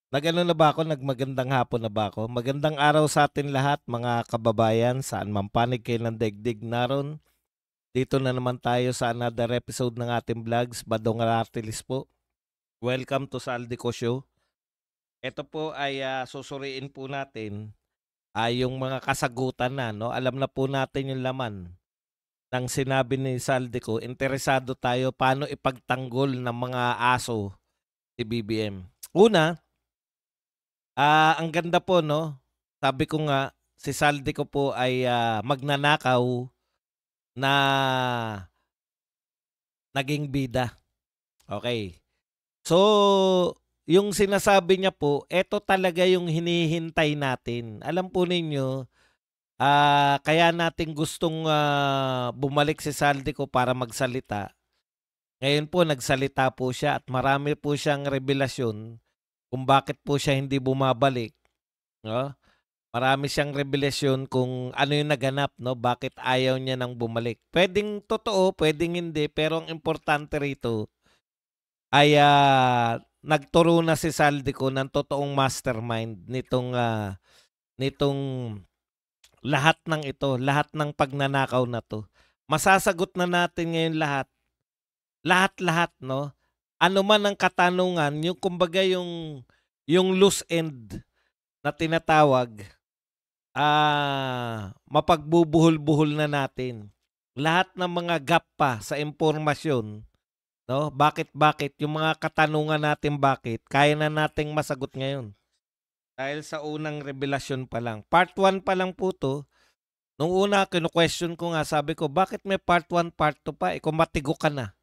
Nag-ano na ba ako, nagmagandang hapon na ba ako? Magandang araw sa atin lahat mga kababayan, saan man panig kayo ng daigdig naron. Dito na naman tayo sa another episode ng ating vlogs, Badong Artilis po. Welcome to Saldico Show. Ito po ay susuriin po natin yung mga kasagutan na, no? Alam na po natin yung laman ng sinabi ni Saldico. Interesado tayo paano ipagtanggol ng mga aso si BBM. Una, ang ganda po 'no. Sabi ko nga, si Saldi ko po ay, magnanakaw na naging bida, okey. So, yung sinasabi niya po, eto talaga yung hinihintay natin. Alam po ninyo, kaya natin gustong, bumalik si Saldi ko para magsalita. Ngayon po nagsalita po siya at marami po siyang revelasyon kung bakit po siya hindi bumabalik, 'no? Marami siyang revelasyon kung ano yung naganap 'no, bakit ayaw niya nang bumalik. Puwedeng totoo, puwedeng hindi, pero ang importante rito ay, nagturo na si Saldico ng totoong mastermind nitong lahat ng ito, lahat ng pagnanakaw na 'to. Masasagot na natin ngayon lahat, lahat-lahat 'no. Ano man ang katanungan, yung kumbaga yung loose end na tinatawag. Mapagbubuhol-buhol na natin. Lahat ng mga gap pa sa impormasyon, 'no, bakit yung mga katanungan natin bakit, kaya na nating masagot ngayon. Dahil sa unang revelasyon pa lang. Part 1 pa lang po 'to. Nung una kino-question ko nga, sabi ko, "Bakit may part 1, part 2 pa, eh, kung matigo ka na?"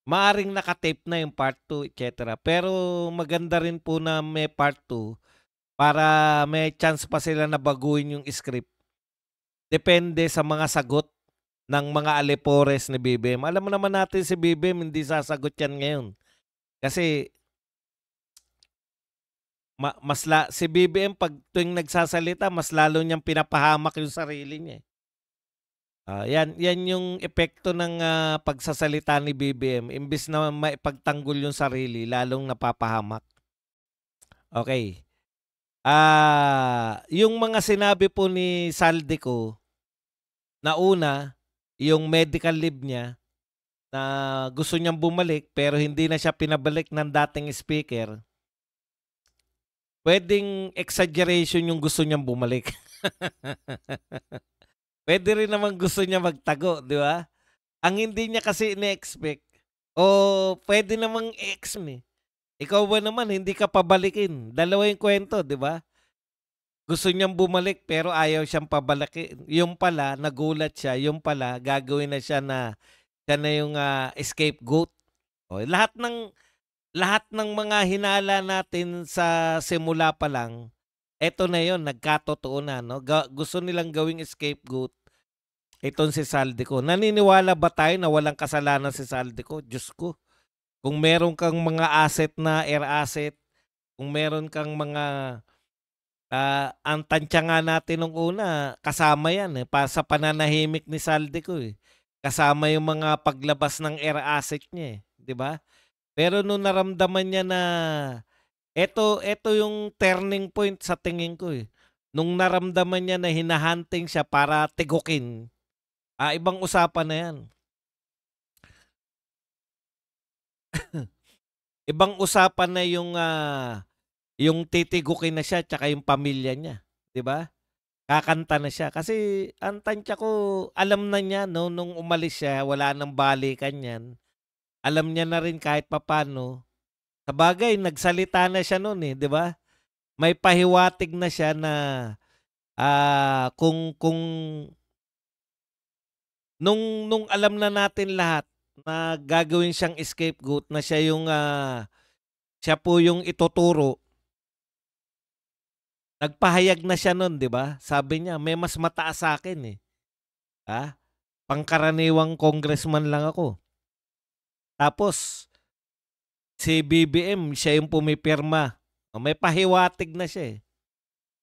Maaaring naka-tape na yung part 2 et cetera. Pero maganda rin po na may part 2 para may chance pa sila na baguhin yung script. Depende sa mga sagot ng mga alipores ni BBM. Alam mo naman natin si BBM hindi sasagot yan ngayon. Kasi si BBM 'pag tuwing nagsasalita mas lalo niyang pinapahamak yung sarili niya, eh. Yan yung epekto ng, pagsasalita ni BBM imbes na maipagtanggol yung sarili lalong napapahamak. Okay. Yung mga sinabi po ni Saldico na una, yung medical leave niya na gusto niyang bumalik pero hindi na siya pinabalik ng dating speaker, puwedeng exaggeration yung gusto niyang bumalik. Puwede rin naman gusto niya magtago, 'di ba? Ang hindi niya kasi ine-expect o puwede namang i-ex, ikaw ba naman hindi ka pabalikin, dalawa yung kuwento, 'di ba? Gusto niyang bumalik pero ayaw siyang pabalikin. Yung pala nagulat siya, yung pala gagawin na siya na yung, scapegoat. Oh, lahat ng mga hinala natin sa simula pa lang, eto na yon nagkatotoo na 'no, gusto nilang gawing scapegoat itong si Saldico. Naniniwala ba tayo na walang kasalanan si Saldico? Diyos ko, kung meron kang mga asset na air asset, kung meron kang mga, ang tantiya nga natin nung una kasama yan, eh, sa pananahimik ni Saldico, eh. Kasama yung mga paglabas ng air asset niya, eh, 'di ba? Pero nung naramdaman niya na eto yung turning point sa tingin ko, eh. Nung naramdaman niya na siya para tigukin, ibang usapan na 'yan. Ibang usapan na yung titigukin na siya tsaka yung pamilya niya, 'di ba? Kakanta na siya kasi ang tantiya ko alam na niya 'no, nung umalis siya wala ng balikan 'yan. Alam niya na rin kahit papaano. Sabagay nagsalita na siya nun, eh, 'di ba? May pahiwatig na siya na, kung nung alam na natin lahat na gagawin siyang scapegoat na siya po yung ituturo, nagpahayag na siya nun 'di ba? Sabi niya, "May mas mataas sa'kin, eh, ah, pangkaraniwang congressman lang ako." Tapos si BBM siya yung pumipirma, may pahiwatig na siya, eh.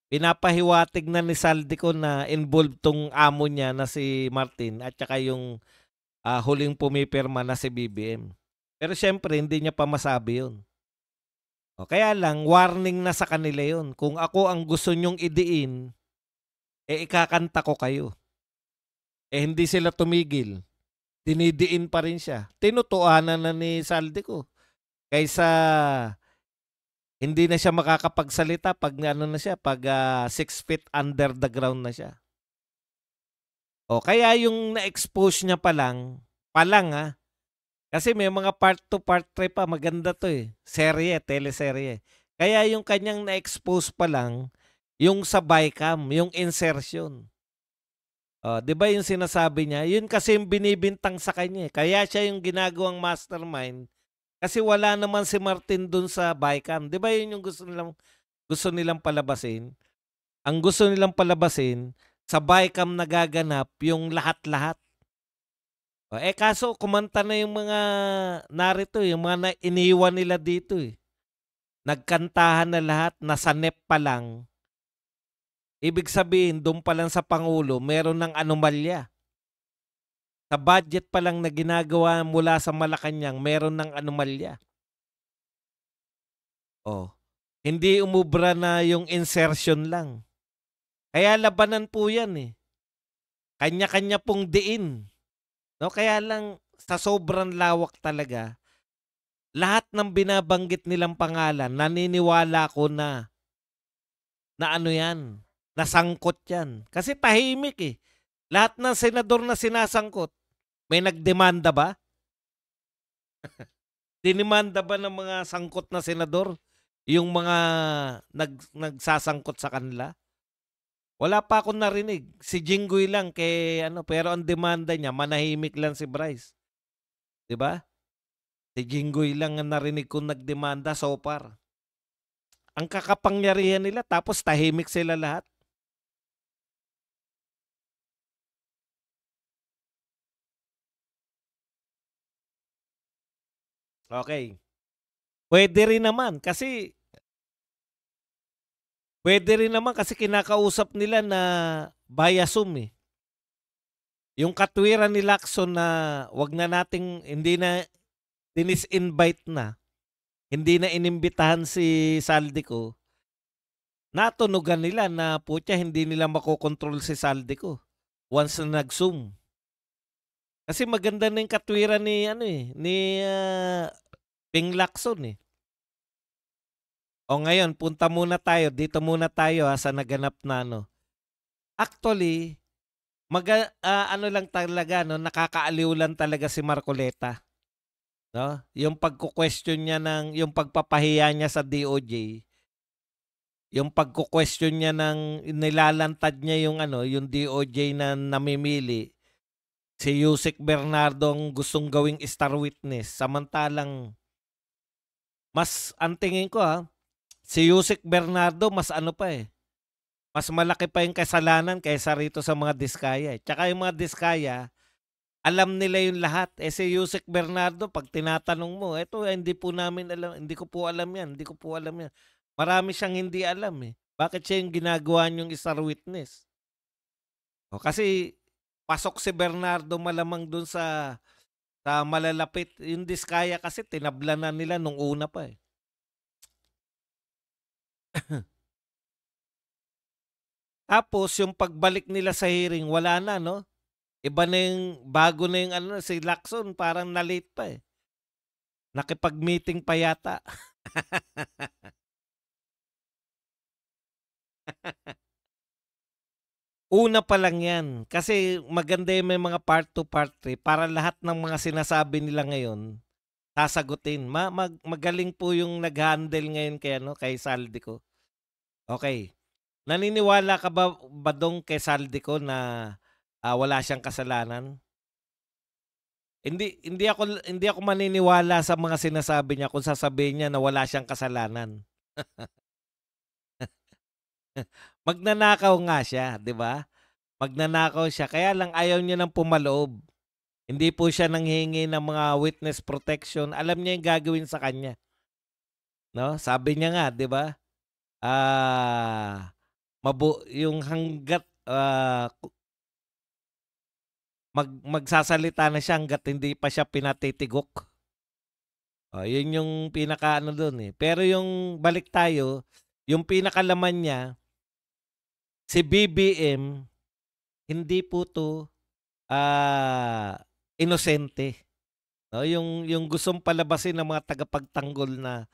Pinapahiwatig na ni Saldico na involved 'tong amo niya na si Martin at saka yung, huling pumipirma na si BBM. Pero siyempre hindi niya pa masabi 'yun. Kaya lang warning na sa kanila 'yun. Kung ako ang gusto niyong idiin, ikakanta ko kayo. Hindi sila tumigil. Dinidiin pa rin siya. Tinutuanan na ni Saldico. Kaysa hindi na siya makakapagsalita pag ano na siya, pag 6 feet under the ground na siya. Kaya yung na-expose niya palang kasi may mga part 2, part 3 pa, maganda to serye, teleserye. Kaya yung kanyang na-expose palang, yung sa Bicam, yung insertion. 'Di ba yung sinasabi niya, yun kasi yung binibintang sa kanya. Kaya siya yung ginagawang mastermind. Kasi wala naman si Martin dun sa Bicam. 'Di ba yun yung gusto nilang palabasin? Ang gusto nilang palabasin, sa Bicam nagaganap yung lahat-lahat. Kaso kumanta na yung mga narito, yung mga iniwan nila dito Nagkantahan na lahat, nasa NEP pa lang. Ibig sabihin, doon pa lang sa Pangulo, meron ng anomalya. Sa budget pa lang na ginagawa mula sa Malacanang, meron ng anomalya. Hindi umubra na yung insertion lang. Kaya labanan po yan Kanya-kanya pong diin. Kaya lang sa sobrang lawak talaga, lahat ng binabanggit nilang pangalan, naniniwala ko na ano yan, nasangkot yan. Kasi tahimik Lahat ng senador na sinasangkot, may nagdemanda ba? Dinimanda ba ng mga sangkot na senador yung mga nagsasangkot sa kanila? Wala pa akong narinig. Si Jinggoy lang pero ang demanda niya, manahimik lang si Bryce. 'Di ba? Si Jinggoy lang ang narinig kong nagdemanda so far. Ang kakapangyarihan nila tapos tahimik sila lahat. Okay. Pwede rin naman kasi kinakausap nila na via Zoom Yung katwiran ni Lacson na wag na nating hindi na dinis-invite na, hindi na inimbitahan si Saldico, natunugan nila na putya hindi nila makokontrol si Saldico once na nag-Zoom. Kasi maganda na yung katwiran ni ni Ping Lacson ngayon punta muna tayo, dito muna tayo sa naganap na Actually, ano lang talaga nakakaaliw lang talaga si Marcoleta. Yung pagko-question niya yung pagpapahiya niya sa DOJ, yung pagko-question niya nilalantad niya yung DOJ na namimili. Si Yusek Bernardo ang gustong gawing star witness. Samantalang, ang tingin ko si Yusek Bernardo mas mas malaki pa yung kasalanan kaysa rito sa mga Diskaya. Tsaka yung mga Diskaya, alam nila yung lahat. Si Yusek Bernardo, pag tinatanong mo, hindi po namin alam, hindi ko po alam yan, hindi ko po alam yan. Marami siyang hindi alam Bakit siya yung ginagawa niyong star witness? Kasi pasok si Bernardo malamang dun sa malalapit. Yung Diskaya kasi tinabla na nila nung una pa Tapos yung pagbalik nila sa hearing, wala na Iba na yung, bago na yung si Lacson, parang na-late pa Nakipag-meeting pa yata. Una pa lang yan. Kasi maganda yung may mga part 2, part 3 para lahat ng mga sinasabi nila ngayon, sasagutin. Magaling po yung nag-handle ngayon kay Saldico. Okay. Naniniwala ka ba dong kay Saldico na wala siyang kasalanan? Hindi ako maniniwala sa mga sinasabi niya kung sasabihin niya na wala siyang kasalanan. Magnanakaw nga siya, 'di ba? Magnanakaw siya kaya lang ayaw niya ng pumaloob. Hindi po siya nanghihingi ng mga witness protection. Alam niya 'yung gagawin sa kanya. Sabi niya nga, 'di ba? Yung hangga't magsasalita na siya hangga't hindi pa siya pinatitigok. Yun yung pinakaano dun eh. Pero yung balik tayo, yung pinakalaman niya, si BBM, hindi po to inosente. No? Yung gustong palabasin ng mga tagapagtanggol na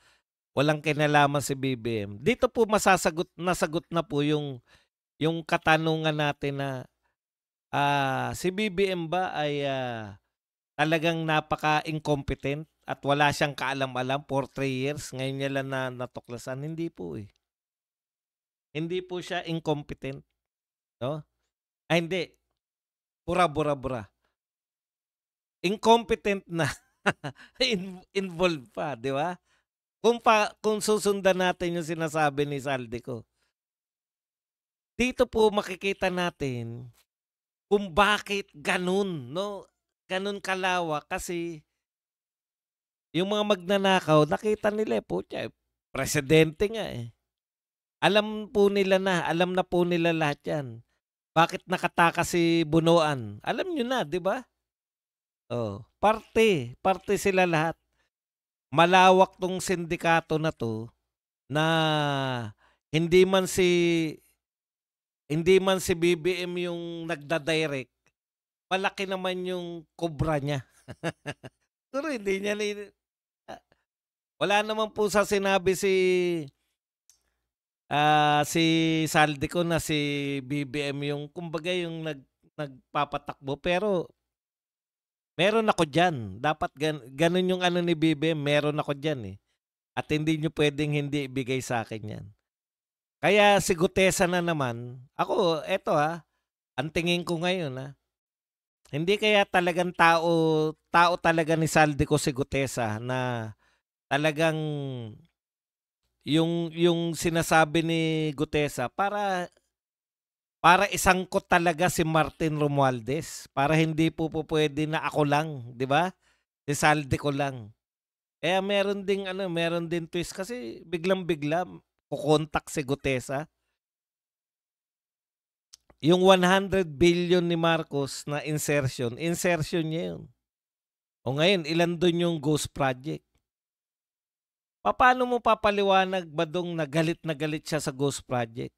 walang kinalaman si BBM. Dito po nasagot na po yung katanungan natin na si BBM ba ay talagang napaka-incompetent at wala siyang kaalam-alam for 3 years. Ngayon niya lang natuklasan. Hindi po eh. Hindi po siya incompetent. No? Ay hindi. Bura. Incompetent na. Involved pa, di ba? Kung susundan natin yung sinasabi ni Saldico, dito po makikita natin kung bakit ganun, no? Ganun kalawak kasi yung mga magnanakaw, nakita nila po, presidente nga eh. Alam na po nila lahat yan. Bakit nakatakas si Bunuan? Alam nyo na, di ba? Parte sila lahat. Malawak tong sindikato na to na hindi man si BBM yung nagda-direct, malaki naman yung kubra niya. Pero hindi niya wala naman po sa sinabi si Saldico na si BBM yung kumbaga yung nagpapatakbo, pero meron ako diyan. Dapat ganun yung ano ni BBM, meron ako diyan eh. At hindi nyo pwedeng hindi ibigay sa akin yan. Kaya si Gutesa na naman, ako, eto ang tingin ko ngayon hindi kaya talagang tao talaga ni Saldico si Gutesa na talagang yung sinasabi ni Gutesa para isangkot talaga si Martin Romualdez, para hindi po pwede na ako lang, di ba? Si Saldico lang. Kaya meron din twist kasi biglang-bigla kukontak si Gutesa. Yung 100 billion ni Marcos na insertion niya yun. O ngayon, ilan doon yung Ghost Project? Paano mo papaliwanag ba dong na galit siya sa Ghost Project?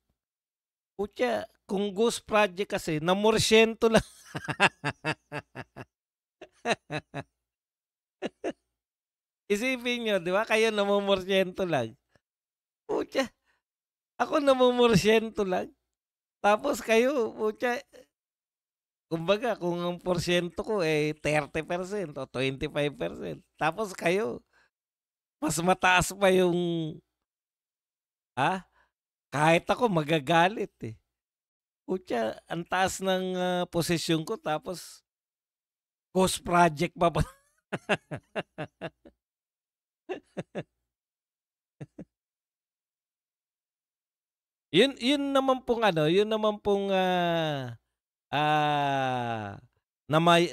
Putya, kung Ghost Project kasi, namorsyento lang. Isipin nyo, di ba? Kayo namumorsyento lang. Putya, ako namumorsyento lang. Tapos kayo, putya, kumbaga, kung ang porsyento ko 30% o 25%. Tapos kayo, mas mataas pa yung, kahit ako magagalit eh. Putya, ang taas ng posisyon ko, tapos Ghost Project pa. Yun naman pong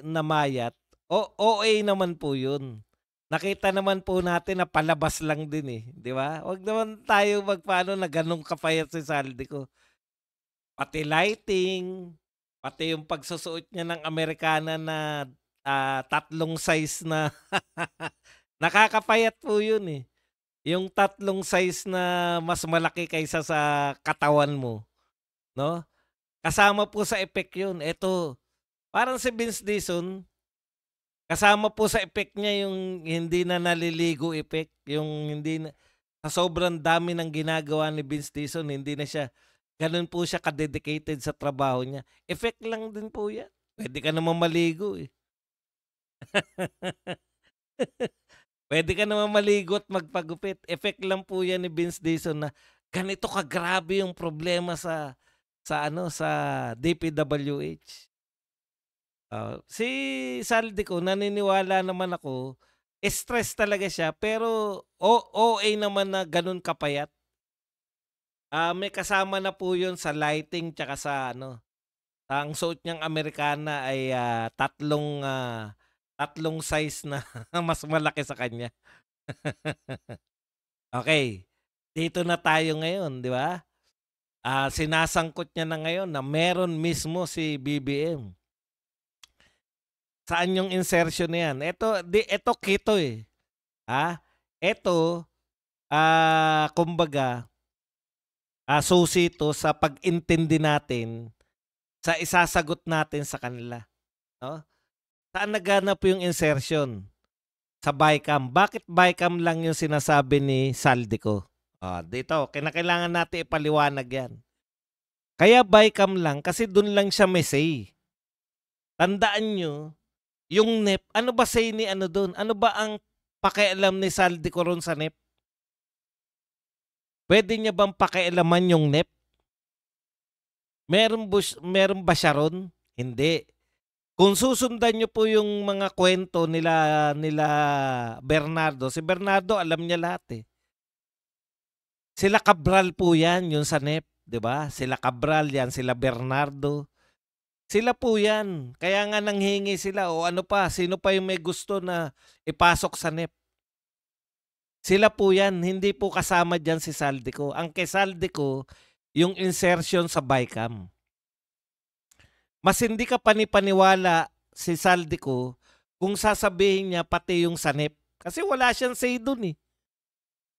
namayat. OA naman po yun. Nakita naman po natin na palabas lang din eh, di ba? Huwag naman tayo magpaano na ganun kapayat si Saldico. Pati lighting, pati yung pagsusuot niya ng Amerikana na 3 size na nakakapayat po yun eh. Yung 3 size na mas malaki kaysa sa katawan mo, no? Kasama po sa effect yun. Ito, parang si Vince Dizon, kasama po sa effect niya yung hindi na naliligo effect. Yung hindi na, sa sobrang dami ng ginagawa ni Vince Dizon, hindi na siya, ganun po siya ka-dedicated sa trabaho niya. Effect lang din po yan. Pwede ka naman maligo eh. Pwede ka naman maligo at magpagupit. Effect lang po yan ni Vince Dizon na ganito kagrabe yung problema sa DPWH. Si Saldico, naniniwala naman ako, stress talaga siya, pero OA naman na ganun kapayat. May kasama na po yun sa lighting tsaka sa ang suot niyang Amerikana ay tatlong size na mas malaki sa kanya. Okay, dito na tayo ngayon, di ba? Sinasangkot niya na ngayon na meron mismo si BBM. Saan yung insertion na yan? Ito keto eh. Eto, kumbaga, susi 'to sa pag-intindi natin sa isasagot natin sa kanila, 'no? Saan naganap yung insertion? Sa BICAM. Bakit BICAM lang yung sinasabi ni Saldico? Dito, kinakailangan natin ipaliwanag yan. Kaya BICAM lang kasi dun lang siya may say. Tandaan nyo, yung NEP, ano ba say ni ano dun? Ano ba ang pakialam ni Saldico ron sa NEP? Pwede niya bang pakialaman yung NEP? Meron ba siya ron? Hindi. Kung susundan niyo po yung mga kwento nila Bernardo, si Bernardo alam niya lahat eh. Sila Cabral po yan, yung sa NEP, 'di ba? Sila Cabral yan, sila Bernardo. Sila po yan. Kaya nga nanghingi sila o ano pa, sino pa yung may gusto na ipasok sa NEP. Sila po yan, hindi po kasama dyan si Saldico. Ang kay Saldico, yung insertion sa BICAM. Mas hindi ka panipaniwala si Saldico kung sasabihin niya pati yung sa NEP. Kasi wala siyang say dun eh.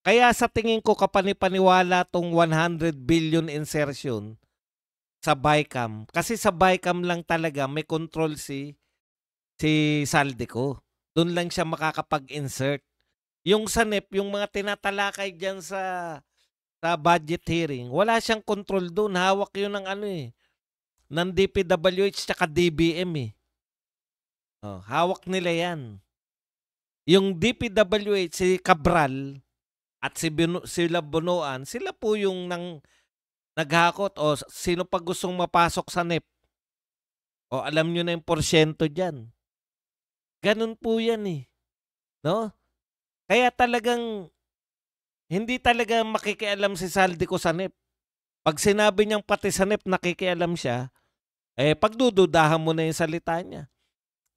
Kaya sa tingin ko kapanipaniwala tong 100 billion insertion sa BICAM. Kasi sa BICAM lang talaga may control si Saldico. Doon lang siya makakapag-insert. Yung sa NEP, yung mga tinatalakay dyan sa budget hearing, wala siyang control doon. Hawak yun ng ano eh, ng DPWH tsaka DBM eh. Hawak nila yan. Yung DPWH, si Cabral at sila Bonoan, sila po yung naghakot o sino pa gustong mapasok sa NEP. O alam nyo na yung porsyento dyan. Ganun po yan eh. No? Kaya talagang hindi talaga makikialam si Saldico sa NEP. Pag sinabi niyang pati sa NEP nakikialam siya, pagdududahan mo na yung salita niya.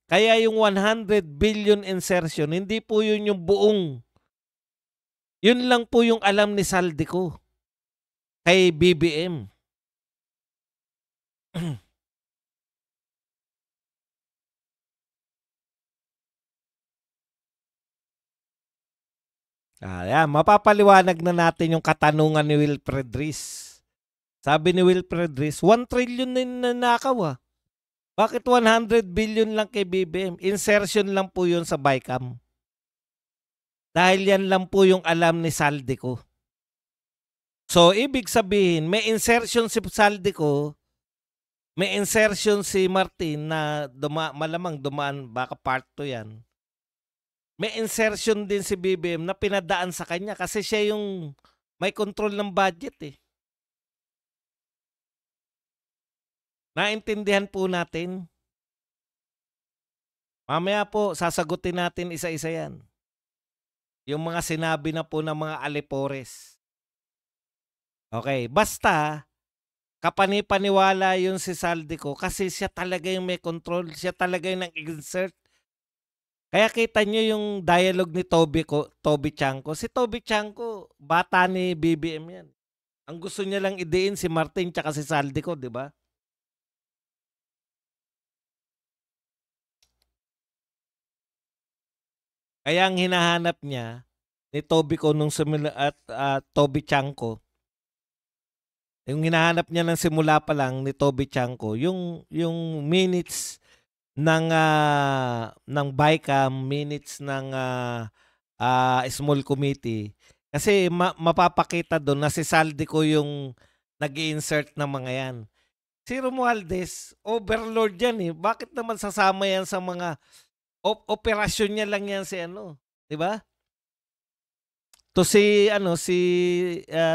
Kaya yung 100 billion insertion, hindi po yun yung buong. Yun lang po yung alam ni Saldico kay BBM. Yan, mapapaliwanag na natin yung katanungan ni Wilfred Riz. Sabi ni Wilfred Riz, 1 trillion na nanakaw ah. Bakit 100 billion lang kay BBM? Insertion lang po yun sa BICAM. Dahil yan lang po yung alam ni Saldico. So, ibig sabihin, may insertion si Saldico, may insertion si Martin na malamang dumaan, baka part 2 yan. May insertion din si BBM na pinadaan sa kanya kasi siya yung may control ng budget eh. Naintindihan po natin. Mamaya po, sasagutin natin isa-isa yan. Yung mga sinabi na po ng mga alipores. Okay, basta kapanipaniwala yung si Saldico kasi siya talaga yung may control. Siya talaga yung nag-insert. Kaya kita nyo yung dialogue ni Toby Chanko. Si Toby Chanko, bata ni BBM yan. Ang gusto niya lang idein si Martin tsaka si Saldico, di ba? Kaya ang hinahanap niya ni Toby ko nung simula at Toby Chanko, yung hinahanap niya ng simula pa lang ni Toby Chanko, yung minutes ng BICAM, minutes ng small committee. Kasi mapapakita doon na si Saldico yung nag-i-insert ng mga yan. Si Romualdez, overlord yan eh. Bakit naman sasama yan sa mga operasyon niya lang yan si ano, 'di ba? To si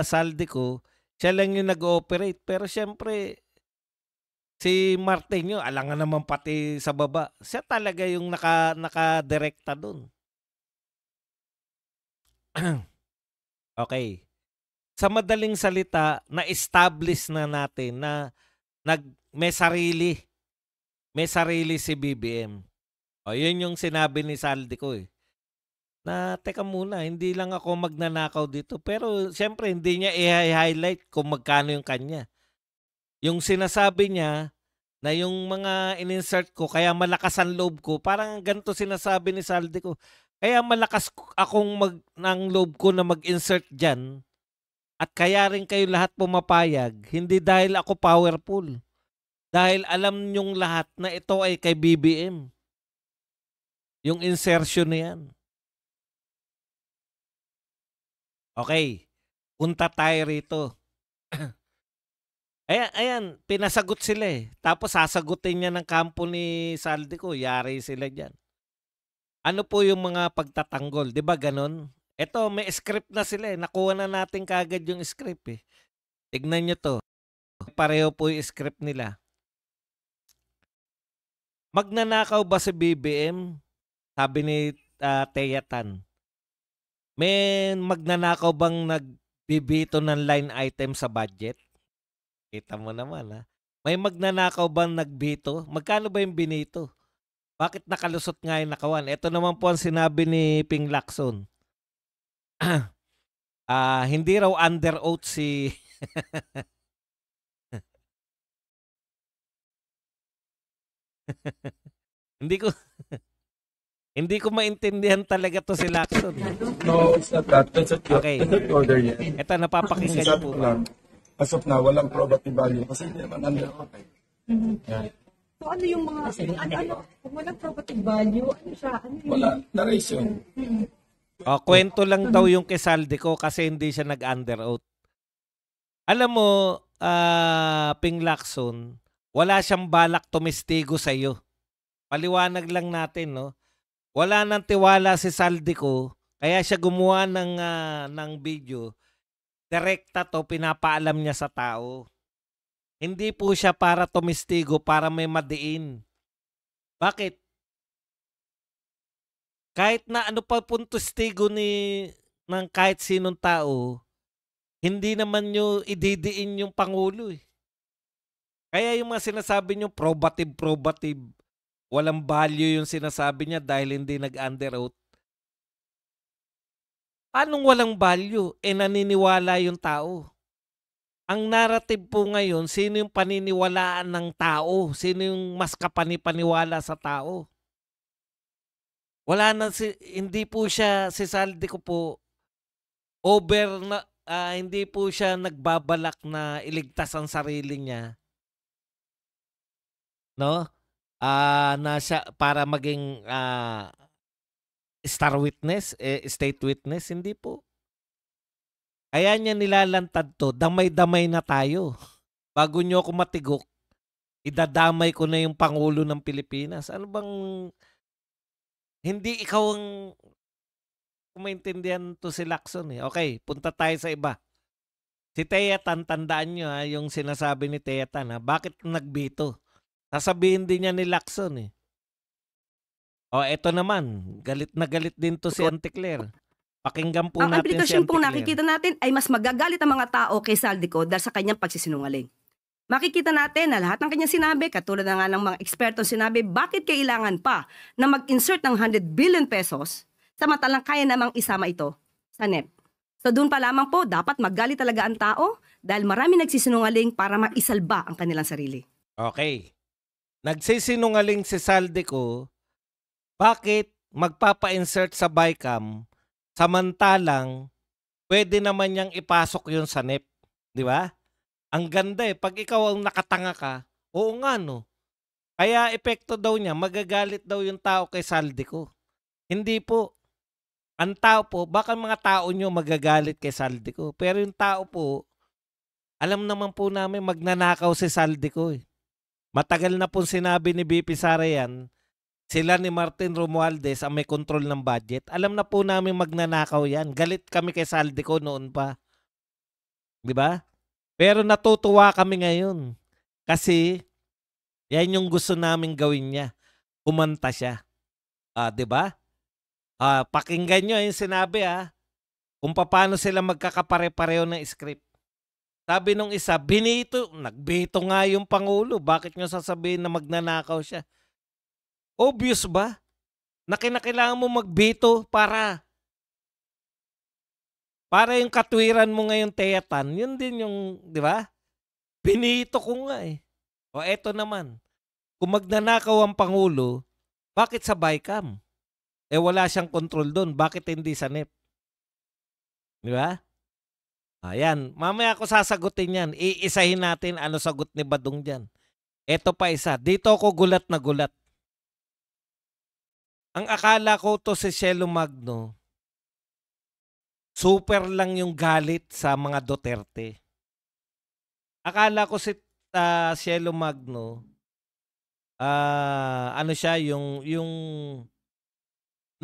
Saldico, siya lang yung nag-ooperate pero syempre si Martinho alangan naman pati sa baba. Siya talaga yung nakadirekta doon. Okay. Sa madaling salita, na-establish na natin na may sarili si BBM. O, yun yung sinabi ni Saldico eh. Na teka muna, hindi lang ako magnanakaw dito. Pero siyempre hindi niya i-highlight kung magkano yung kanya. Yung sinasabi niya na yung mga in-insert ko kaya malakas ang loob ko, parang ganito sinasabi ni Saldico. Kaya malakas akong ng loob ko na mag-insert diyan at kaya rin kayo lahat pumapayag, hindi dahil ako powerful. Dahil alam niyong lahat na ito ay kay BBM. Yung insertion na yan. Okay, punta tayo rito. Ayan, pinasagot sila eh. Tapos sasagutin niya ng kampo ni Saldico, yari sila dyan. Ano po yung mga pagtatanggol? Di ba ganon? Ito, may script na sila eh. Nakuha na natin kagad yung script eh. Tignan nyo to. Pareho po yung script nila. Magnanakaw ba si BBM? Sabi ni Thea Tan. May magnanakaw bang nagbibito ng line item sa budget? Kita mo naman ha. May magnanakaw bang nagbito? Magkano ba yung binito? Bakit nakalusot nga yung nakawan? Ito naman po ang sinabi ni Ping Lacson. Hindi raw under oath si hindi ko hindi ko maintindihan talaga to si Lacson. No, it's not that. That's not Okay. order yet. Ito napapakinggan niyo Sabi po ko ba? lang, as of now, walang probative value kasi hindi naman under oath. Yan. So ano yung mga, kung walang property value, ano siya? Ano yung, Wala, na-raise yun. Kwento lang daw yung kay Saldico kasi hindi siya nag-under oath. Alam mo, Ping Lacson, wala siyang balak tumistigo sa iyo. Paliwanag lang natin, no? Wala nang tiwala si Saldico, kaya siya gumawa ng video. Direkta to, pinapaalam niya sa tao. Hindi po siya para tumistigo, para may madiin. Bakit? Kahit na ano pa pong testigo ng kahit sinong tao, hindi naman nyo ididiin yung Pangulo eh. Kaya yung mga sinasabi nyo, probative, walang value yung sinasabi niya dahil hindi nag-under oath. Anong walang value? Naniniwala yung tao. Ang narrative po ngayon, sino yung paniniwalaan ng tao? Sino yung mas kapanipaniwala sa tao? Wala na hindi po siya, si Saldico po, hindi po siya nagbabalak na iligtas ang sarili niya. No? Na siya, para maging star witness, state witness, hindi po. Kaya niya nilalantad to, damay-damay na tayo. Bago niyo ako matigok, idadamay ko na yung Pangulo ng Pilipinas. Ano bang, hindi ikaw ang maintindihan to si Lacson eh. Okay, punta tayo sa iba. Si Thea Tan, tandaan nyo yung sinasabi ni Thea Tan bakit nagbito? Sasabihin din niya ni Lacson eh. Eto naman, galit na galit din to si Auntie Claire. Pakinggan po ang natin si implikasyon Auntie pong Claire. nakikita natin ay mas magagalit ang mga tao kay Saldico dahil sa kanyang pagsisinungaling. Makikita natin na lahat ng kanyang sinabi, katulad na nga ng mga ekspertong sinabi, bakit kailangan pa na mag-insert ng 100 billion pesos samantalang kaya namang isama ito sa NEP. So doon pa lamang po, dapat magalit talaga ang tao dahil marami nagsisinungaling para maisalba ang kanilang sarili. Okay. Nagsisinungaling si Saldico, bakit magpapa-insert sa BICAM samantalang pwede naman niyang ipasok yun sa NEP. Di ba? Ang ganda eh. Pag ikaw ang nakatanga ka, oo nga no. Kaya epekto daw niya, magagalit daw yung tao kay Saldico. Hindi po. Ang tao po, baka mga tao nyo magagalit kay Saldico. Pero yung tao po, alam naman po namin magnanakaw si Saldico eh. Matagal na pong sinabi ni BP Sara yan, sila ni Martin Romualdez ang may control ng budget. Alam na po namin magnanakaw yan. Galit kami kay Saldico noon pa. Di ba? Pero natutuwa kami ngayon. Kasi yan yung gusto namin gawin niya. Kumanta siya. Di ba? Pakinggan nyo yung sinabi kung paano sila magkakapare-pareho ng script. Sabi nung isa, nagbito nga yung Pangulo. Bakit nyo sasabihin na magnanakaw siya? Obvious ba? Na kinakailangan mo magbito para yung katwiran mo ngayon, Thea Tan, yun din yung, di ba? Binito ko nga eh. Eto naman. Kung magnanakaw ang Pangulo, bakit sa BICAM? wala siyang control doon. Bakit hindi sanip? Di ba? Ayan. Mamaya ako sasagutin yan. Iisahin natin ano sagot ni Badong dyan. Ito pa isa. Dito ako gulat na gulat. Ang akala ko to si Cielo Magno, super lang yung galit sa mga Duterte. Akala ko si Cielo Magno, ano siya, yung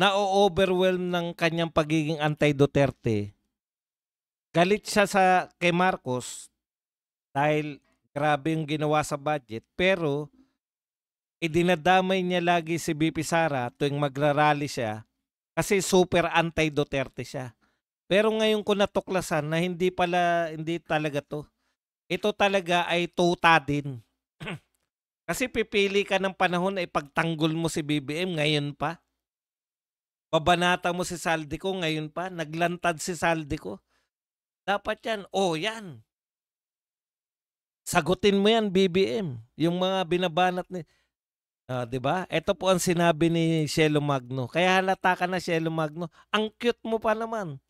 na-overwhelm ng kanyang pagiging anti-Duterte. Galit siya kay Marcos dahil grabe yung ginawa sa budget, pero idinadamay niya lagi si BP Sara tuwing magrarally siya kasi super anti-Duterte siya. Pero ngayon ko natuklasan na hindi talaga to. Ito talaga ay tuta din. Kasi pipili ka ng panahon na ipagtanggol mo si BBM ngayon pa. Babanata mo si Saldico ngayon pa. Naglantad si Saldico. Dapat yan. Yan. Sagutin mo yan, BBM. Yung mga binabanat ni... 'di ba? Ito po ang sinabi ni Cielo Magno. Kaya halata ka na, Cielo Magno. Ang cute mo pa naman.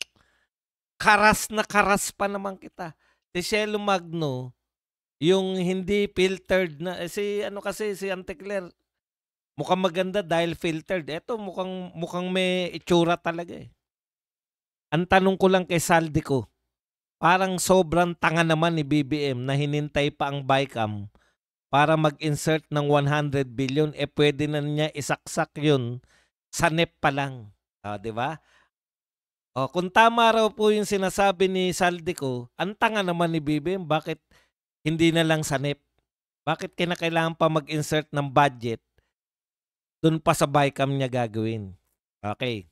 Karas na karas pa naman kita. Si Cielo Magno, yung hindi filtered na si Auntie Claire, mukhang maganda dahil filtered. Ito mukhang may itsura talaga eh. Ang tanong ko lang kay Saldico, parang sobrang tanga naman ni BBM na hinintay pa ang BICAM para mag-insert ng 100 billion, pwede na niya isaksak yun sa NEP pa lang. 'Di ba? Kung tama raw po yung sinasabi ni Saldico, ang tanga naman ni BBM, bakit hindi na lang sa NEP? Bakit kinakailangan pa mag-insert ng budget dun pa sa BICAM niya gagawin? Okay.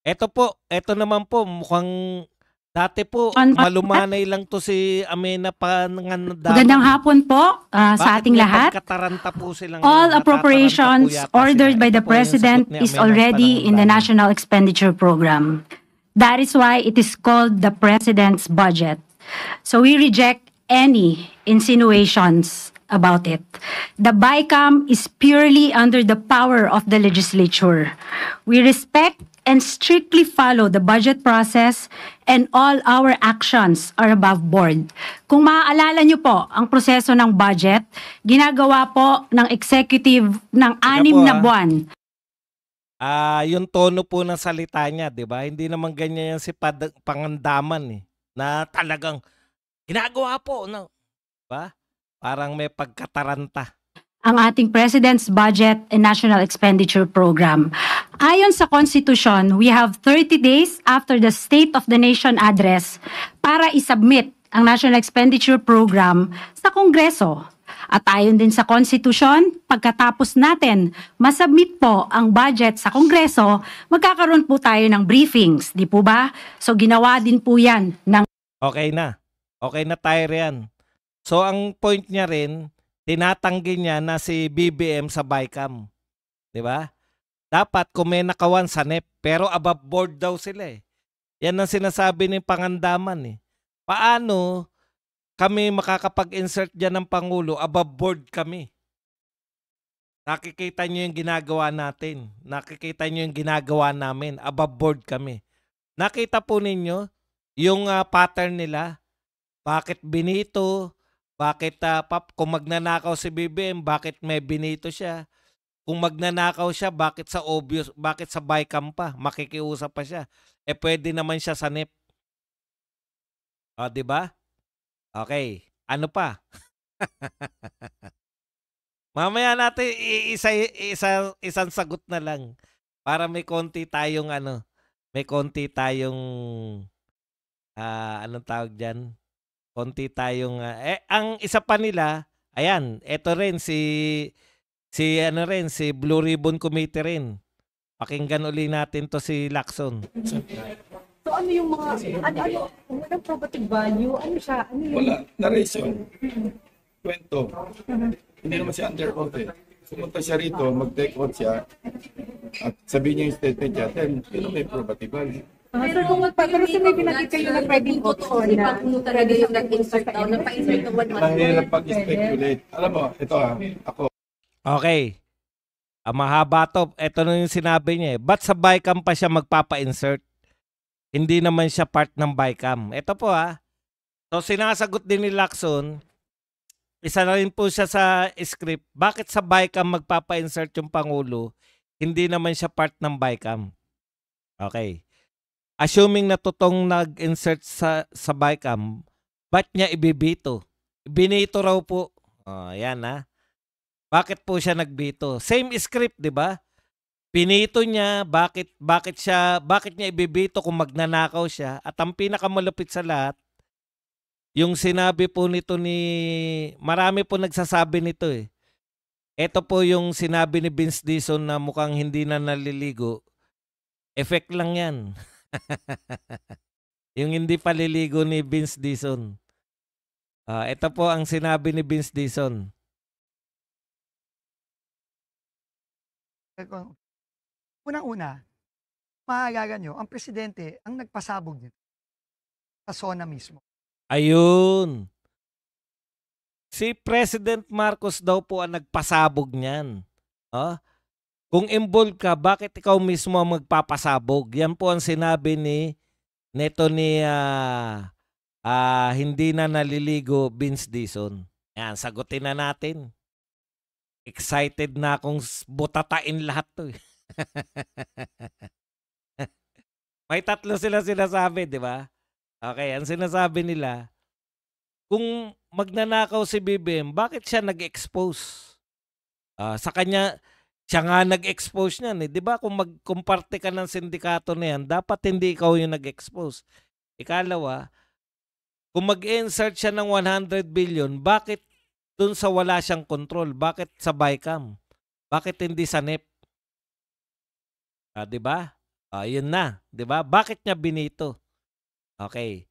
Ito naman po, mukhang dati po, malumanay lang to si Amena Pangandaman. Magandang hapon po sa ating lahat. All appropriations ordered by the President is already in the National Expenditure Program. That is why it is called the President's Budget. So we reject any insinuations about it. The BICAM is purely under the power of the legislature. We respect and strictly follow the budget process, and all our actions are above board. Kung maaalala nyo po, ang proseso ng budget, ginagawa po ng executive ng 6 na buwan. Yung tono po ng salita niya, di ba? Hindi naman ganyan yan si Pangandaman eh, na talagang ginagawa po. No? Diba? Parang may pagkataranta. Ang ating President's Budget and National Expenditure Program. Ayon sa Constitution, we have 30 days after the State of the Nation Address para isubmit ang National Expenditure Program sa Kongreso. At ayon din sa Constitution, pagkatapos natin masubmit po ang budget sa Kongreso, magkakaroon po tayo ng briefings, di po ba? So ginawa din po yan ng... Okay na tayo riyan. So ang point niya rin, tinatanggi niya na si BBM sa BICAM. Di ba? Dapat kung may nakawan sa NEP, pero above board daw sila eh. Yan ang sinasabi ni Pangandaman eh. Paano kami makakapag-insert dyan ng Pangulo? Above board kami. Nakikita niyo yung ginagawa natin. Nakikita niyo yung ginagawa namin. Above board kami. Nakita po ninyo yung pattern nila. Bakit binito? Bakit kung magnanakaw si BBM, bakit may binito siya? Kung magnanakaw siya, bakit sa BICAM pa? Makikiusap pa siya. Pwede naman siya sa NEP. Di ba? Okay. Ano pa? Mamaya natin isang sagot na lang para may konti tayong anong tawag diyan? Konti tayong ang isa pa nila, ayan, eto rin si Blue Ribbon Committee rin. Pakinggan uli natin to si Lacson. So ano yung mga walang property value? Ano siya? Ano yung... Wala, narration. Kwento. Hindi naman siya under oath eh. Pumunta siya rito, mag-take oath siya at sabihin niya yung statement niya, then may property value. Pero kung pero may binagay kayo na pwedeng option na Pangulo talaga yung nag-insert daw, nagpa-insert ng 1 month. Mahirap pag-speculate. Alam mo, ito ako. Okay. Mahaba to. Ito na yung sinabi niya eh. Ba't sa BICAM pa siya magpapa-insert? Hindi naman siya part ng BICAM. Ito po So sinasagot din ni Lacson, isa na rin po siya sa script. Bakit sa BICAM magpapa-insert yung Pangulo? Hindi naman siya part ng BICAM. Okay. Assuming na totoong nag-insert sa BICAM, ba't niya ibibito? Binito raw po. Yan Bakit po siya nagbito? Same script, 'di ba? Pinito niya, bakit niya ibibito kung magnanakaw siya? At ang pinakamalupit sa lahat, yung sinabi po nito marami po nagsasabi nito eh. Ito po yung sinabi ni Vince Dizon na mukhang hindi na naliligo. Effect lang 'yan. Yung hindi paliligo ni Vince Dizon. Ito po ang sinabi ni Vince Dizon. Unang-una, maaalala nyo, ang presidente ang nagpasabog nito sa SONA mismo. Ayun. Si President Marcos daw po ang nagpasabog niyan. Kung involved ka, bakit ikaw mismo ang magpapasabog? Yan po ang sinabi neto ni hindi na naliligo Vince Dizon. Yan, sagutin na natin. Excited na akong butatain lahat to. May tatlo sila sinasabi, di ba? Okay, ang sinasabi nila, kung magnanakaw si BBM, bakit siya nag-expose? Sa kanya, siya nga nag-expose niyan. Di ba kung magkumparte ka ng sindikato na yan, dapat hindi ikaw yung nag-expose. Ikalawa, kung mag-insert siya ng 100 billion, bakit dun sa wala siyang control? Bakit sa BICAM? Bakit hindi sa NEP? Di ba? Yun na. Di ba? Bakit niya binito? Okay.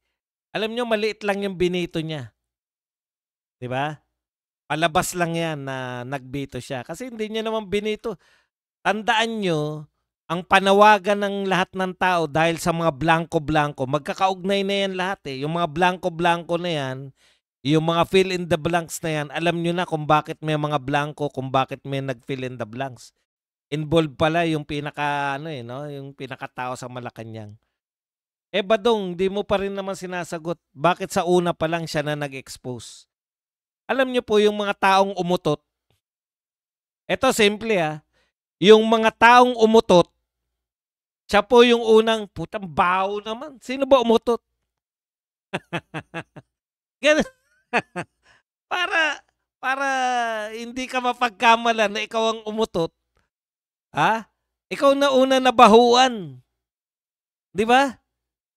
Alam niyo, maliit lang yung binito niya. Di ba? Palabas lang yan na nagbito siya. Kasi hindi niya naman binito. Tandaan niyo, ang panawagan ng lahat ng tao dahil sa mga blanco-blanco, magkakaugnay na yan lahat eh. Yung mga blanco-blanco na yan, yung mga fill in the blanks na yan, alam nyo na kung bakit may mga blanco, kung bakit may nag-fill in the blanks. Involved pala yung yung pinakatao sa Malacanang. Badong, di mo pa rin naman sinasagot. Bakit sa una pa lang siya na nag-expose? Alam nyo po yung mga taong umutot. Ito simple yung mga taong umutot, siya po yung unang, putang baho naman. Sino ba umutot? Ganun. para hindi ka mapagkamalan na ikaw ang umutot. Ikaw na una nabahuan. Di ba?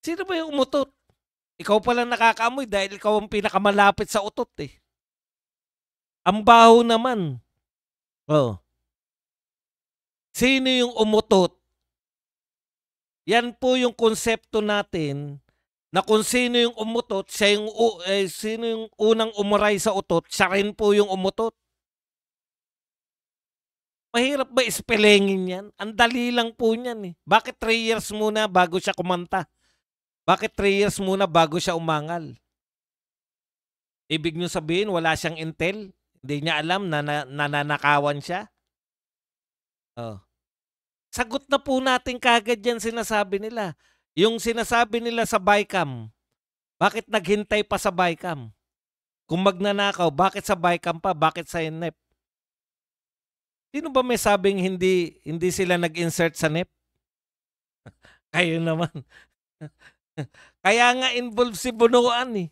Sino ba yung umutot? Ikaw pala nakakaamoy dahil ikaw ang pinakamalapit sa utot eh. Ang baho naman. Sino yung umutot? Yan po yung konsepto natin na kung sino yung umutot, sino yung unang umuray sa utot, siya rin po yung umutot. Mahirap ba ispelengin yan? Ang dali lang po niyan eh. Bakit 3 years muna bago siya kumanta? Bakit 3 years muna bago siya umangal? Ibig nyo sabihin, wala siyang intel? Hindi niya alam na nananakawan siya? Sagot na po natin kagad yan sinasabi nila. Yung sinasabi nila sa BICAM, bakit naghintay pa sa BICAM? Kung magnanakaw, bakit sa BICAM pa? Bakit sa NEP? Sino ba may sabing hindi sila nag-insert sa NEP? Kayo naman. Kaya nga involved si Bunuan eh.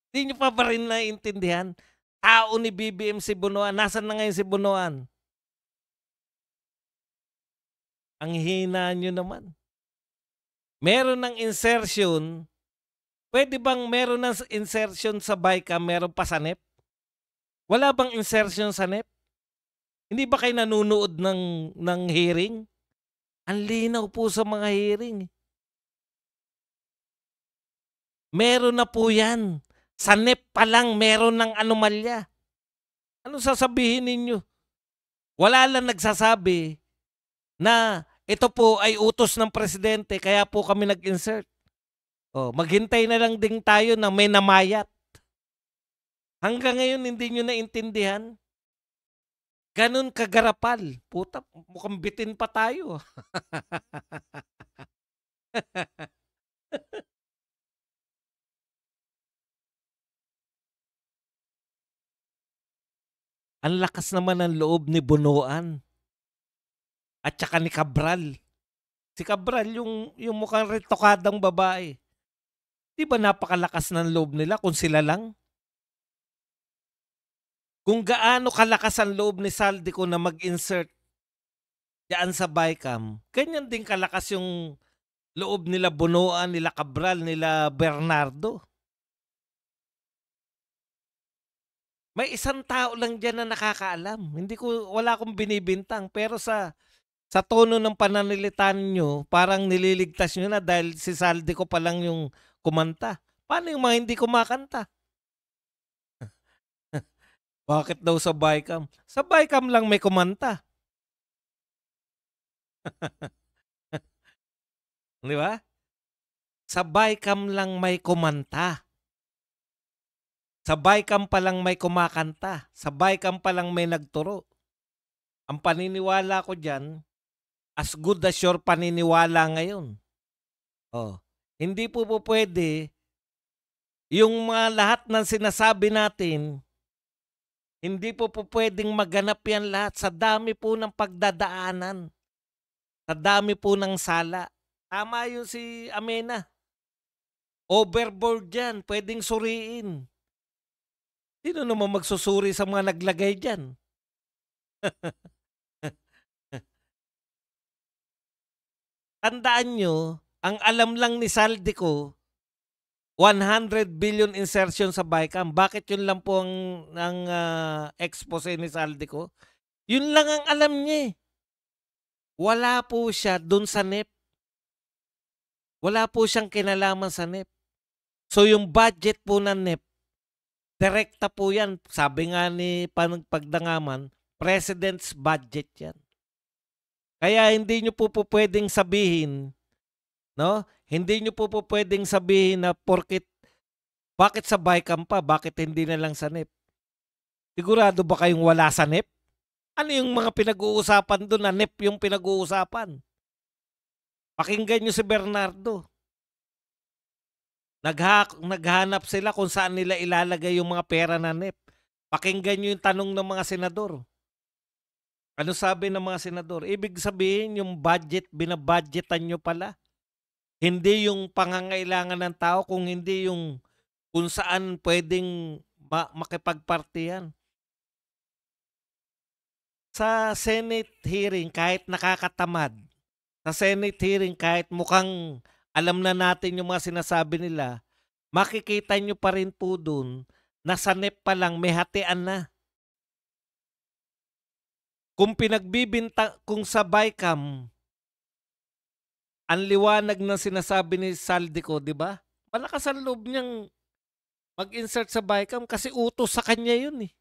Hindi nyo pa ba rin naiintindihan? Tao ni BBM si Bunuan. Nasaan na ngayon si Bunuan? Ang hina nyo naman. Meron ng insertion. Pwede bang meron ng insertion sa BICAM, meron pa sa NEP? Wala bang insertion sa NEP? Hindi ba kayo nanunood ng hearing? Ang linaw po sa mga hearing. Meron na po yan. Sa NEP pa lang meron ng anomalya. Ano sasabihin ninyo? Wala lang nagsasabi na ito po ay utos ng presidente kaya po kami nag-insert. Maghintay na lang din tayo na may namayat. Hanggang ngayon hindi nyo naintindihan. Ganun kagarapal. Puta, mukhang bitin pa tayo. Ang lakas naman ng loob ni Bunuan at saka ni Cabral. Si Cabral, yung mukhang retokadang babae. Di ba napakalakas ng loob nila kung sila lang? Kung gaano kalakas ang loob ni Saldico na mag-insert diyan sa BICAM, ganyan din kalakas yung loob nila Bunuan, nila Cabral, nila Bernardo. May isang tao lang dyan na nakakaalam. Wala akong binibintang. Pero sa tono ng pananalitan nyo, parang nililigtas nyo na dahil si Saldico pa lang yung kumanta. Paano yung mga hindi kumakanta? Bakit daw sa BICAM? Sa BICAM lang may kumanta. Di ba? Sa BICAM lang may kumanta. Sa BICAM pa lang may kumakanta. Sa BICAM pa lang may nagturo. Ang paniniwala ko dyan, as good as your paniniwala ngayon. Oh, hindi po pwede yung mga lahat ng sinasabi natin, hindi po pwedeng maganap yan lahat sa dami po ng pagdadaanan. Sa dami po ng sala. Tama yun si Amena. Overboard yan. Pwedeng suriin. Sino naman magsusuri sa mga naglagay dyan? Tandaan nyo, ang alam lang ni Saldico, 100 billion insertion sa BICAM. Bakit yun lang po ang expose ni Saldico? Yun lang ang alam niya. Wala po siya dun sa NEP. Wala po siyang kinalaman sa NEP. So yung budget po ng NEP, direkta po yan. Sabi nga ni Pagdangaman, President's budget yan. Kaya hindi nyo po pwedeng sabihin, no? Hindi nyo po pwedeng sabihin na bakit sa BICAM pa, bakit hindi na lang sa NEP? Sigurado ba kayong wala sa NEP? Ano yung mga pinag-uusapan doon na NEP yung pinag-uusapan? Pakinggan nyo si Bernardo. Naghanap sila kung saan nila ilalagay yung mga pera na NEP. Pakinggan nyo yung tanong ng mga senador. Ano sabi ng mga senador? Ibig sabihin yung budget, binabudgetan nyo pala. Hindi yung pangangailangan ng tao, kung hindi yung kung saan pwedeng makipagpartiyan. Sa Senate hearing, kahit nakakatamad, sa Senate hearing, kahit mukhang alam na natin yung mga sinasabi nila, makikita nyo pa rin po dun na sa NEP pa lang may hatian na. Kung kung sa BICAM, ang liwanag ng sinasabi ni Saldico, di ba? Malakas ang loob niyang mag-insert sa BICAM kasi utos sa kanya yun eh.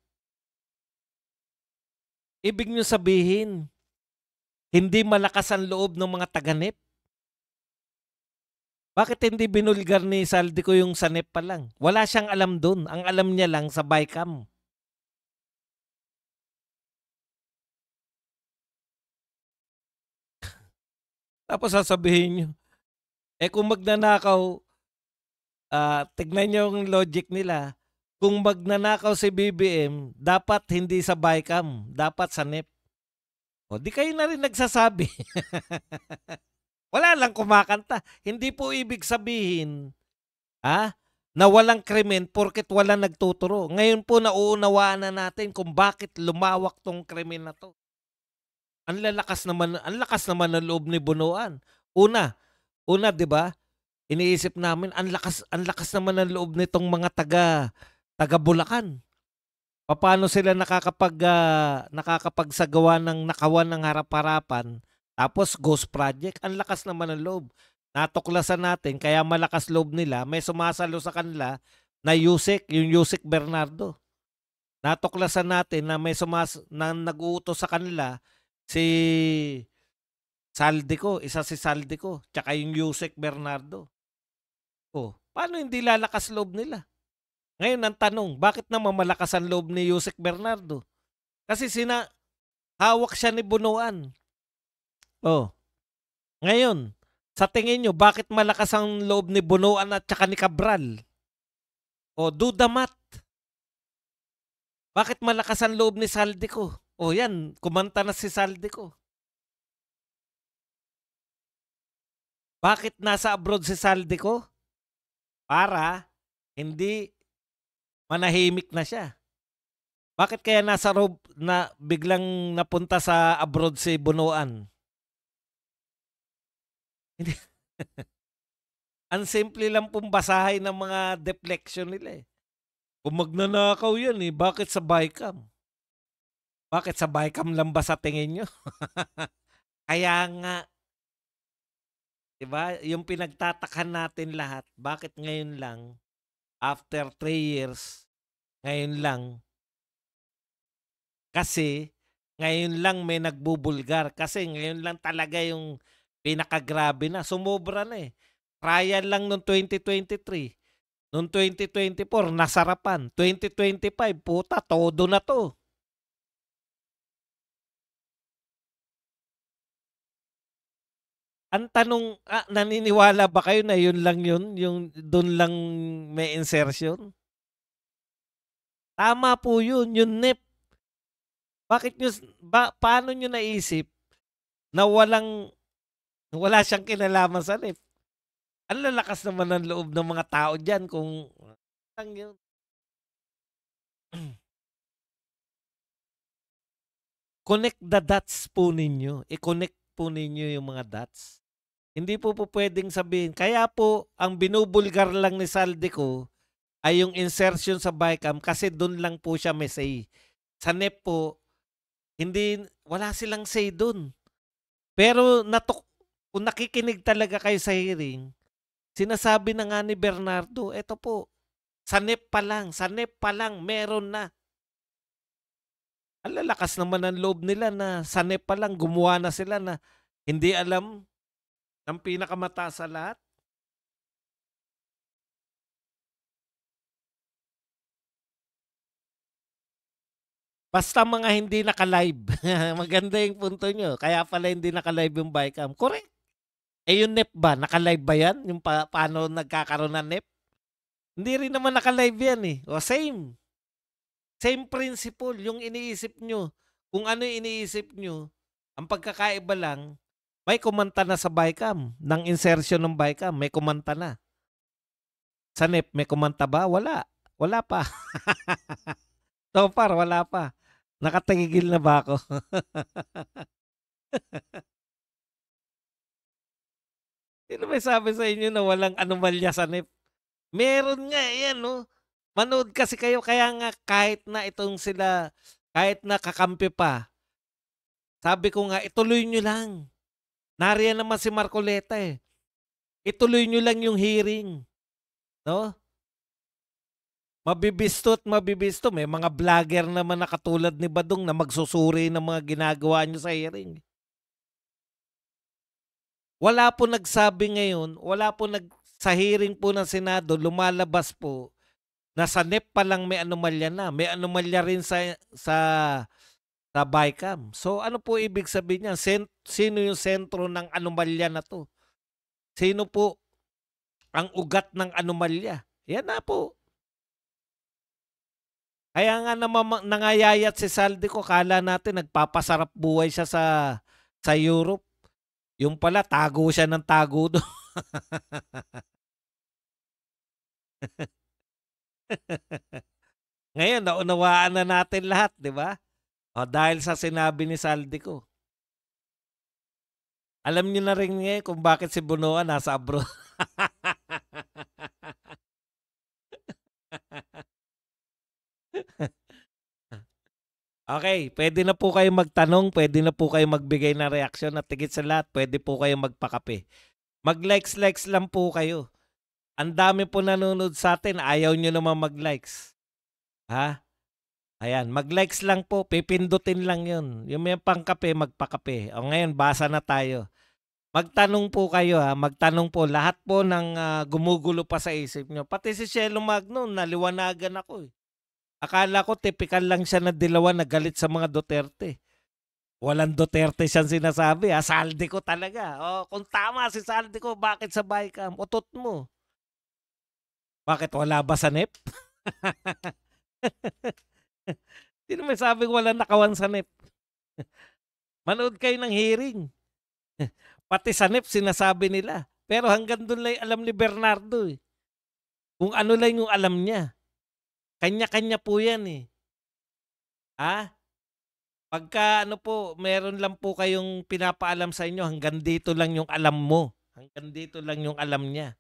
Ibig nyo sabihin, hindi malakas ang loob ng mga taga-NEP? Bakit hindi binulgar ni Saldico yung sa NEP pa lang? Wala siyang alam dun. Ang alam niya lang sa BICAM. Tapos sasabihin nyo, kung magnanakaw, tignan nyo yung logic nila, kung magnanakaw si BBM, dapat hindi sa BICAM, dapat sa NEP. O, di kayo na rin nagsasabi. Wala lang kumakanta. Hindi po ibig sabihin na walang krimen porket walang nagtuturo. Ngayon po nauunawaan na natin kung bakit lumawak tong krimen na to. Ang lakas naman ng loob ni Bunuan. Una, 'di ba? Iniisip namin ang lakas naman ng loob nitong mga taga Bulacan. Paano sila nakakapagsagawa ng nakawan ng harap-harapan? Tapos Ghost Project, ang lakas naman ng loob. Natuklasan natin, kaya malakas loob nila, may sumasalo sa kanila na yung Yusek Bernardo. Natuklasan natin na may nag-uutos sa kanila si Saldico, isa si Saldico, tsaka yung Yusek Bernardo. Oh, paano hindi lalakas loob nila? Ngayon ang tanong, bakit naman malakas ang loob ni Yusek Bernardo? Kasi Hawak siya ni Bunuan. Oh. Ngayon, sa tingin nyo, bakit malakas ang loob ni Bunuan at saka ni Cabral? O, do the math. Bakit malakas ang loob ni Saldico? O yan, kumanta na si Saldico. Bakit nasa abroad si Saldico? Para hindi manahimik na siya. Bakit kaya nasa na biglang napunta sa abroad si Bunuan? Ang simple lang pong basahin ng mga deflection nila eh. Kung magnanakaw yan eh, bakit sa Bicam? Bakit sa Bicam lang ba sa tingin nyo? Kaya nga, diba, yung pinagtatakan natin lahat, bakit ngayon lang, after 3 years, ngayon lang, kasi ngayon lang may nagbubulgar, kasi ngayon lang talaga yung pinakagrabe na, sumobra na eh. Trial lang noong 2023. Noong 2024, nasarapan. 2025, puta, todo na to. Ang tanong, naniniwala ba kayo na yun lang yun? Yung doon lang may insertion? Tama po yun, yung NEP. Bakit nyo, paano nyo naisip na wala siyang kinalaman sa NEP? Ang lalakas naman ng loob ng mga tao dyan kung lang yun. Connect the dots po ninyo. I-connect po ninyo yung mga dots. Hindi po pwedeng sabihin. Kaya po, ang binubulgar lang ni Saldico ay yung insertion sa Bicam kasi doon lang po siya may say. Sa NEP po, wala silang say doon. Pero kung nakikinig talaga kayo sa hearing, sinasabi na nga ni Bernardo, eto po, sa NEP pa lang, meron na. Ang lalakas naman ang loob nila na sa NEP pa lang, gumawa na sila na hindi alam ang pinakamataas sa lahat. Basta mga hindi naka-live. Maganda yung punto nyo. Kaya pala hindi naka-live yung Bicam. Correct. Eh yung NEP ba? Naka-live ba yan? Yung paano nagkakaroon ng NEP? Hindi rin naman naka-live yan eh. O same. Same principle. Yung iniisip nyo. Kung ano yung iniisip nyo, ang pagkakaiba lang, may kumanta na sa Bicam. Ng insertion ng Bicam, may kumanta na. Sa NEP, may kumanta ba? Wala. Wala pa. So far, wala pa. Nakatigil na ba ako? Sino may sabi sa inyo na walang anomalya sa NEP? Meron nga, yan, no? Manood kasi kayo, kaya nga kahit na itong sila, kahit na kakampi pa, sabi ko nga, ituloy nyo lang. Nariyan naman si Marcoleta eh. Ituloy nyo lang yung hearing. No? Mabibisto at mabibisto. May mga vlogger naman na katulad ni Badong na magsusuri ng mga ginagawa nyo sa hearing. Wala po nagsabi ngayon, sa hearing po ng Senado, lumalabas po na sa NEP pa lang may anomalya na. May anomalya rin sa Bicam. So ano po ibig sabihin niya? Sino yung sentro ng anomalya na to? Sino po ang ugat ng anomalya? Yan na po. Kaya nga nangayayat si Saldico, kala natin nagpapasarap buhay siya sa Europe. Yung pala, tago siya ng tago doon. Ngayon, naunawaan na natin lahat, di ba? O, dahil sa sinabi ni Saldico. Alam niyo na rin ngayon kung bakit si Bunuan nasa abroad. Okay, pwede na po kayo magtanong, pwede na po kayo magbigay ng reaksyon at tigit sa lahat, pwede po kayo magpakape. Mag-likes lang po kayo. Ang dami po nanonood sa atin, ayaw nyo naman mag-likes. Ha? Ayan, mag-likes lang po, pipindutin lang yun. Yung may pangkape, magpakape. O ngayon, basa na tayo. Magtanong po kayo ha, magtanong po. Lahat po ng gumugulo pa sa isip nyo. Pati si Shelo Magno, naliwanagan ako eh. Akala ko typical lang siya na dilawan na galit sa mga Duterte. Walang Duterte siyang sinasabi, ha? Saldico talaga. Oh, kung tama si Saldico, bakit sa BICAM? Utot mo. Bakit wala ba sa NEP? Sino may sabing wala nakawan sa NEP? Manood kayo ng hearing. Pati sa NEP sinasabi nila. Pero hanggang doon lang alam ni Bernardo eh. Kung ano lang yung alam niya. Kanya-kanya po yan eh. Ah? Pagka ano po, meron lang po kayong pinapaalam sa inyo, hanggang dito lang yung alam mo. Hanggang dito lang yung alam niya.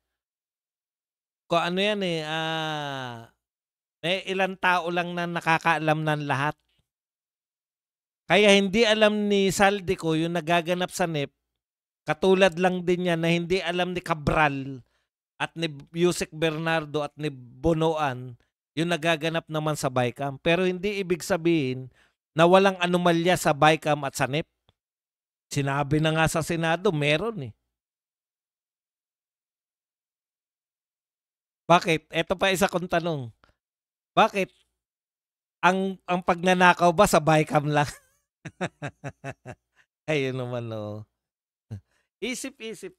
Kung ano yan eh, may ilang tao lang na nakakaalam ng lahat. Kaya hindi alam ni Saldico yung nagaganap sa NEP, katulad lang din yan na hindi alam ni Cabral at ni Yusek Bernardo at ni Bonoan yung nagaganap naman sa BICAM. Pero hindi ibig sabihin na walang anomalya sa BICAM at sa NEP. Sinabi na nga sa Senado, meron eh. Bakit? Ito pa isa kong tanong. Bakit? Ang pagnanakaw ba sa BICAM lang? Ayun naman oh. Isip-isip.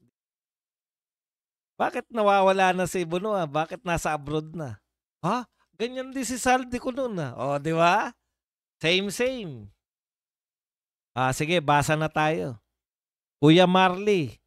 Bakit nawawala na si Bonoan? Bakit nasa abroad na? Ha? Ganyan din si Saldico noon na. O, di ba? Same. Sige, basa na tayo. Kuya Marley,